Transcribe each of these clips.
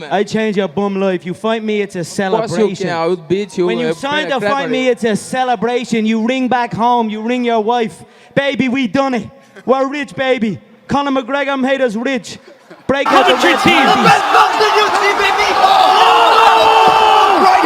man. I change your bum life. You fight me, it's a celebration. I will beat you. When you sign to fight me, it's a celebration. You ring back home, you ring your wife. Baby, we done it. We're rich, baby. Conor McGregor made us rich. Break out the red team. panties.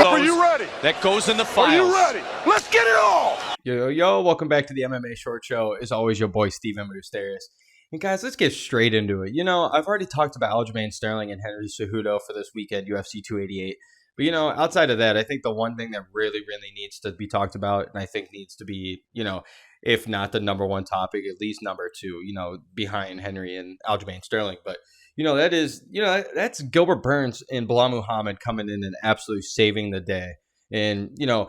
Are you ready? That goes in the files. Are you ready? Let's get it on! Yo, welcome back to the MMA Short Show. As always, your boy, Steven Moustaris. And guys, let's get straight into it. You know, I've already talked about Aljamain Sterling and Henry Cejudo for this weekend, UFC 288. But, you know, outside of that, I think the one thing that really needs to be talked about, and I think needs to be, you know, if not the number one topic, at least number two, you know, behind Henry and Aljamain Sterling. But, you know, that's Gilbert Burns and Belal Muhammad coming in and absolutely saving the day. And, you know,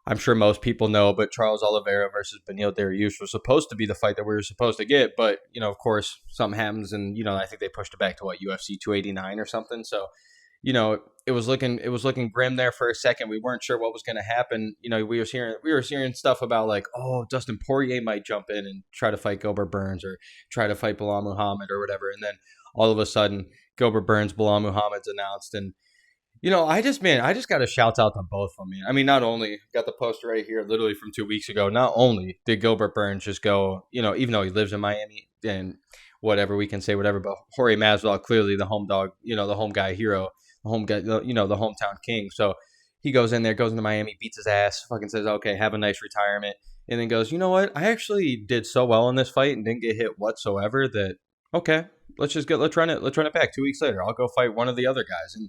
I'm sure most people know, but Charles Oliveira versus Beneil Dariush was supposed to be the fight that we were supposed to get. But, you know, of course, something happens. And, you know, I think they pushed it back to, UFC 289 or something. So, you know, it was looking grim there for a second. We weren't sure what was going to happen. You know, we were hearing stuff about like, oh, Dustin Poirier might jump in and try to fight Gilbert Burns or try to fight Belal Muhammad or whatever. And then all of a sudden, Gilbert Burns, Belal Muhammad's announced. And, you know, I just got to shout out to both of them, man. I mean, not only got the poster right here, literally from 2 weeks ago, not only did Gilbert Burns just go, you know, even though he lives in Miami and whatever, we can say whatever, but Jorge Masvidal, clearly the home dog, you know, the home guy hero, the home guy, you know, the hometown king. So he goes into Miami, beats his ass, fucking says, okay, have a nice retirement. And then goes, you know what? I actually did so well in this fight and didn't get hit whatsoever that, okay, let's run it back 2 weeks later. I'll go fight one of the other guys. And,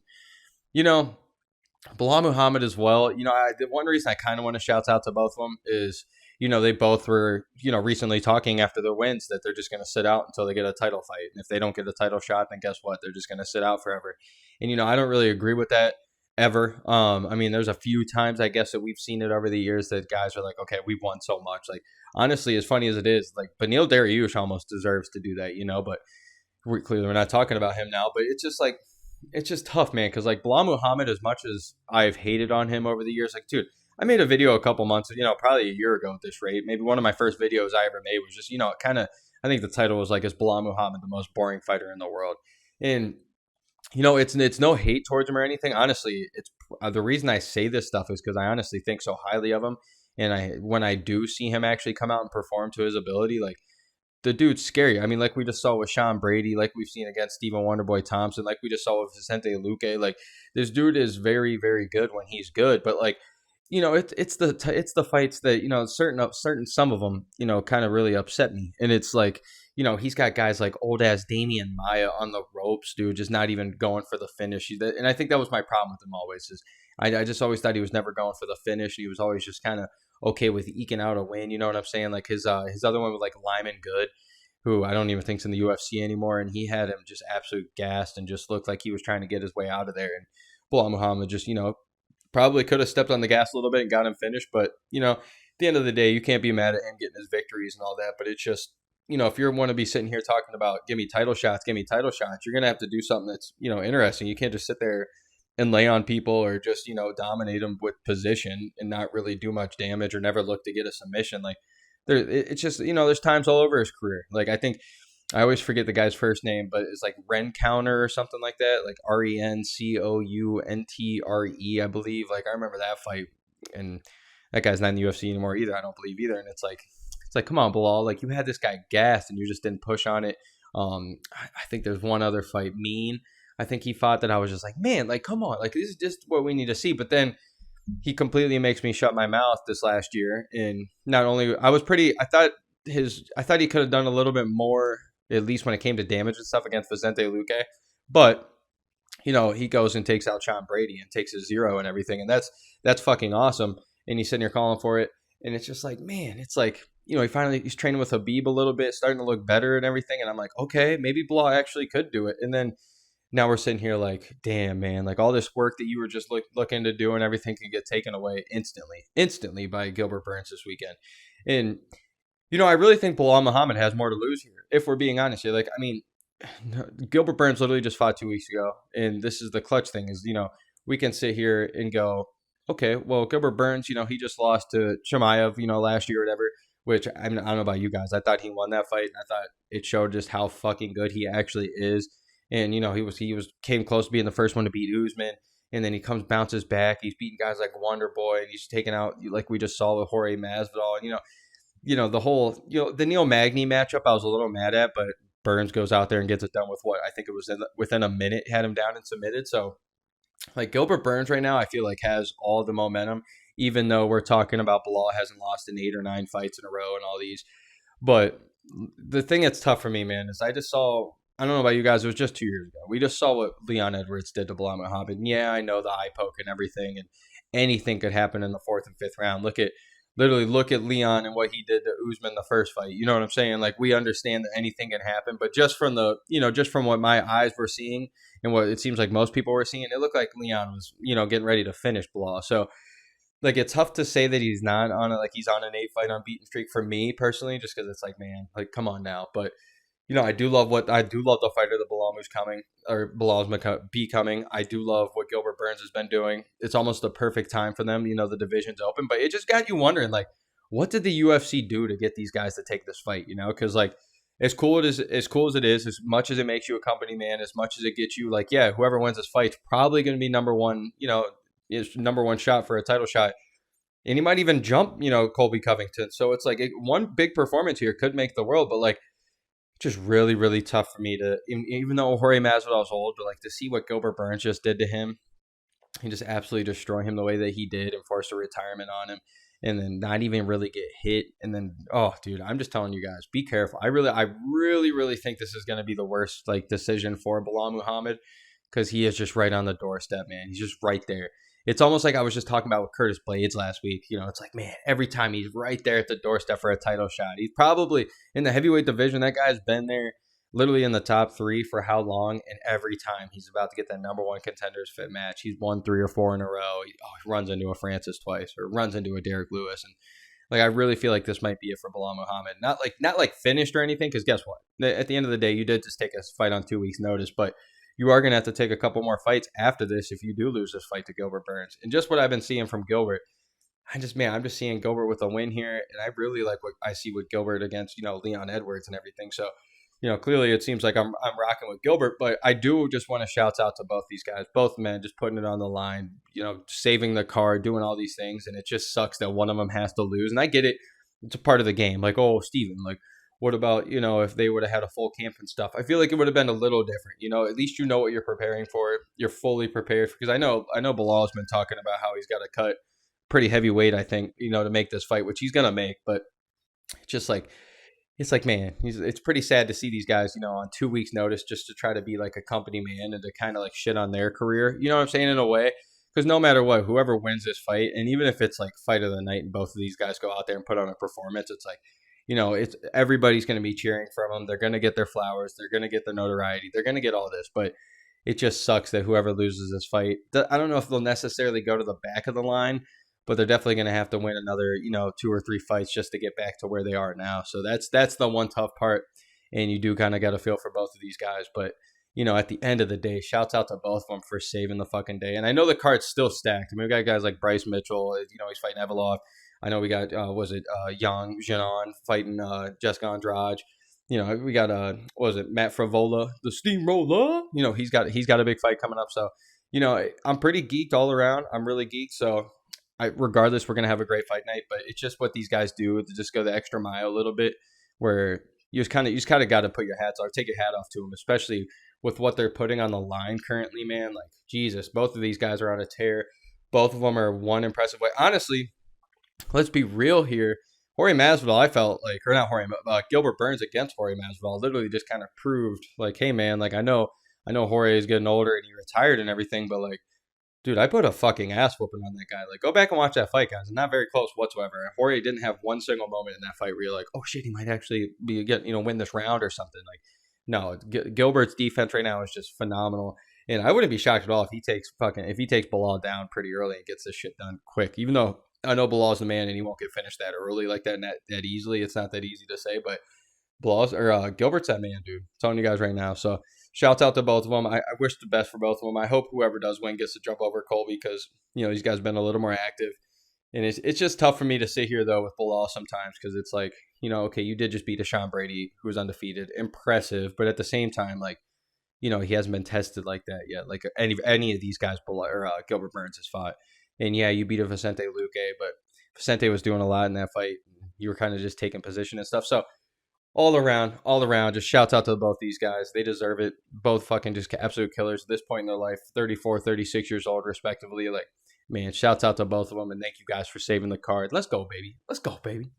you know, Belal Muhammad as well. You know, the one reason I kind of want to shout out to both of them is, you know, they both were, you know, recently talking after their wins that they're just going to sit out until they get a title fight. And if they don't get a title shot, then guess what? They're just going to sit out forever. And, you know, I don't really agree with that ever. I mean, there's a few times, I guess, that we've seen it over the years that guys are like, okay, we've won so much. Like, honestly, as funny as it is, like, Beneil Dariush almost deserves to do that, you know, but we're not talking about him now. But it's just like, it's just tough, man, because like Belal Muhammad, as much as I've hated on him over the years, like, dude, I made a video a couple months, you know, probably a year ago at this rate. Maybe one of my first videos I ever made was just, you know, kind of, I think the title was like, is Belal Muhammad the most boring fighter in the world? And, you know, it's no hate towards him or anything. Honestly, it's the reason I say this stuff is because I honestly think so highly of him. And when I do see him actually come out and perform to his ability, like, the dude's scary. I mean, like we just saw with Sean Brady, like we've seen against Stephen Wonderboy Thompson, like we just saw with Vicente Luque. Like, this dude is very, very good when he's good. But like, you know, it's the fights that, you know, some of them, you know, kind of really upset me. And it's like, you know, he's got guys like old ass Damian Maia on the ropes, dude, just not even going for the finish. And I think that was my problem with him always. Is I just always thought he was never going for the finish. He was always just kind of okay with eking out a win. You know what I'm saying? Like his other one was like Lyman Good, who I don't even think's in the UFC anymore, and he had him just absolute gassed and just looked like he was trying to get his way out of there. And Belal Muhammad just, you know, probably could have stepped on the gas a little bit and got him finished, but, you know, at the end of the day, you can't be mad at him getting his victories and all that. But it's just, you know, if you want to be sitting here talking about give me title shots, you're going to have to do something that's, you know, interesting. You can't just sit there and lay on people or just, you know, dominate them with position and not really do much damage or never look to get a submission. Like, it's just, you know, there's times all over his career. Like, I think I always forget the guy's first name, but it's like Rencounter or something like that, like Rencountre, I believe. Like, I remember that fight, and that guy's not in the UFC anymore either, I don't believe either. And it's like, come on, Belal, like, you had this guy gassed and you just didn't push on it. I think there's one other fight, Mean. I think he fought that I was just like, man, like, come on, like, this is just what we need to see. But then he completely makes me shut my mouth this last year. And not only I thought he could have done a little bit more, at least when it came to damage and stuff against Vicente Luque. But, you know, he goes and takes out Sean Brady and takes his 0 and everything. And that's fucking awesome. And he's sitting here calling for it. And it's just like, man, it's like, you know, he's training with Habib a little bit, starting to look better and everything. And I'm like, okay, maybe Belal actually could do it. And then now we're sitting here like, damn, man, like all this work that you were just looking to do and everything can get taken away instantly by Gilbert Burns this weekend. And, you know, I really think Belal Muhammad has more to lose here, if we're being honest here. Like, I mean, Gilbert Burns literally just fought 2 weeks ago. And this is the clutch thing is, you know, we can sit here and go, okay, well, Gilbert Burns, you know, he just lost to Chimaev, you know, last year or whatever, which I mean, I don't know about you guys. I thought he won that fight. And I thought it showed just how fucking good he actually is. And, he came close to being the first one to beat Usman. And then he bounces back. He's beating guys like Wonder Boy, and he's taking out, like we just saw with Jorge Masvidal. And, the whole, the Neil Magny matchup I was a little mad at, but Burns goes out there and gets it done with what I think it was within a minute, had him down and submitted. So, like, Gilbert Burns right now, I feel like has all the momentum, even though we're talking about Belal hasn't lost in 8 or 9 fights in a row and all these. But the thing that's tough for me, man, is I just saw, I don't know about you guys, it was just 2 years ago. We just saw what Leon Edwards did to Belal Muhammad. And yeah, I know the eye poke and everything, and anything could happen in the 4th and 5th round. Look at Leon and what he did to Usman the first fight. You know what I'm saying? Like, we understand that anything can happen, but just from what my eyes were seeing and what it seems like most people were seeing, it looked like Leon was, getting ready to finish Belal. So, like, it's tough to say that he's not on it, like he's on an 8-fight unbeaten streak for me personally, just because it's like, man, like, come on now. But I do love the fighter that Belal's becoming. I do love what Gilbert Burns has been doing. It's almost the perfect time for them. The division's open, but it just got you wondering, like, what did the UFC do to get these guys to take this fight? Because, like, as cool as it is, as much as it makes you a company man, as much as it gets you, like, yeah, whoever wins this fight's probably going to be number one. Is number one shot for a title shot. And he might even jump, Colby Covington. So it's like one big performance here could make the world, but, like, just really, really tough for me to, even though Jorge Masvidal is old, but, like, to see what Gilbert Burns just did to him, he just absolutely destroy him the way that he did and force a retirement on him, and then not even really get hit. And then, oh, dude, I'm just telling you guys, be careful. I really, really think this is going to be the worst, like, decision for Belal Muhammad, because he is just right on the doorstep, man. He's just right there. It's almost like I was just talking about with Curtis Blades last week. It's like, man, every time he's right there at the doorstep for a title shot. He's probably in the heavyweight division. That guy's been there literally in the top 3 for how long? And every time he's about to get that number 1 contenders fit match, he's won 3 or 4 in a row. He runs into a Francis twice or runs into a Derek Lewis. And, like, I really feel like this might be it for Belal Muhammad. Not like finished or anything, because guess what? At the end of the day, you did just take a fight on 2 weeks' notice, but you are going to have to take a couple more fights after this if you do lose this fight to Gilbert Burns. And just what I've been seeing from Gilbert, I'm just seeing Gilbert with a win here, and I really like what I see with Gilbert against, Leon Edwards and everything. So, clearly it seems like I'm rocking with Gilbert, but I do just want to shout out to both these guys, both men, just putting it on the line, saving the card, doing all these things, and it just sucks that one of them has to lose. And I get it. It's a part of the game. Like, oh, Steven, like, what about, if they would have had a full camp and stuff? I feel like it would have been a little different. At least you know what you're preparing for. You're fully prepared. Because I know Bilal's been talking about how he's got to cut pretty heavy weight, I think, to make this fight, which he's going to make. But it's just like, man, it's pretty sad to see these guys, on 2 weeks' notice just to try to be like a company man and to kind of like shit on their career. You know what I'm saying? In a way. Because no matter what, whoever wins this fight, and even if it's like fight of the night and both of these guys go out there and put on a performance, it's like, it's everybody's going to be cheering for them. They're going to get their flowers. They're going to get their notoriety. They're going to get all this. But it just sucks that whoever loses this fight, I don't know if they'll necessarily go to the back of the line, but they're definitely going to have to win another, 2 or 3 fights just to get back to where they are now. So that's the one tough part. And you do kind of got to feel for both of these guys. But, at the end of the day, shouts out to both of them for saving the fucking day. And I know the card's still stacked. I mean, we got guys like Bryce Mitchell, he's fighting Evolov. I know we got, Yang Jinan fighting Jessica Andrade. We got, Matt Fravola, the Steamroller. He's got a big fight coming up. So, I'm pretty geeked all around. I'm really geeked. So, regardless, we're going to have a great fight night. But it's just what these guys do to just go the extra mile a little bit, where you just kind of got to put your hats off, take your hat off to them, especially with what they're putting on the line currently, man. Like, Jesus, both of these guys are on a tear. Both of them are one impressive way. Honestly, let's be real here. Jorge Masvidal, I felt like, or not Jorge, Gilbert Burns against Jorge Masvidal literally just kind of proved, like, hey, man, like, I know Jorge is getting older and he retired and everything, but, like, dude, I put a fucking ass whooping on that guy. Like, go back and watch that fight, guys. Not very close whatsoever. Jorge didn't have one single moment in that fight where you're like, oh, shit, he might actually win this round or something. Like, no, Gilbert's defense right now is just phenomenal. And I wouldn't be shocked at all if he takes Belal down pretty early and gets this shit done quick, even though I know Bilal's the man and he won't get finished that early like that and that easily. It's not that easy to say, but Gilbert's that man, dude. I'm telling you guys right now. So shouts out to both of them. I wish the best for both of them. I hope whoever does win gets to jump over Colby because, these guys have been a little more active. And it's just tough for me to sit here, though, with Belal sometimes because it's like, okay, you did just beat a Sean Brady who was undefeated. Impressive. But at the same time, like, he hasn't been tested like that yet. Like any of these guys, Gilbert Burns has fought. And yeah, you beat a Vicente Luque, but Vicente was doing a lot in that fight. You were kind of just taking position and stuff. So all around, just shouts out to both these guys. They deserve it. Both fucking just absolute killers at this point in their life. 34, 36 years old, respectively. Like, man, shouts out to both of them. And thank you guys for saving the card. Let's go, baby. Let's go, baby.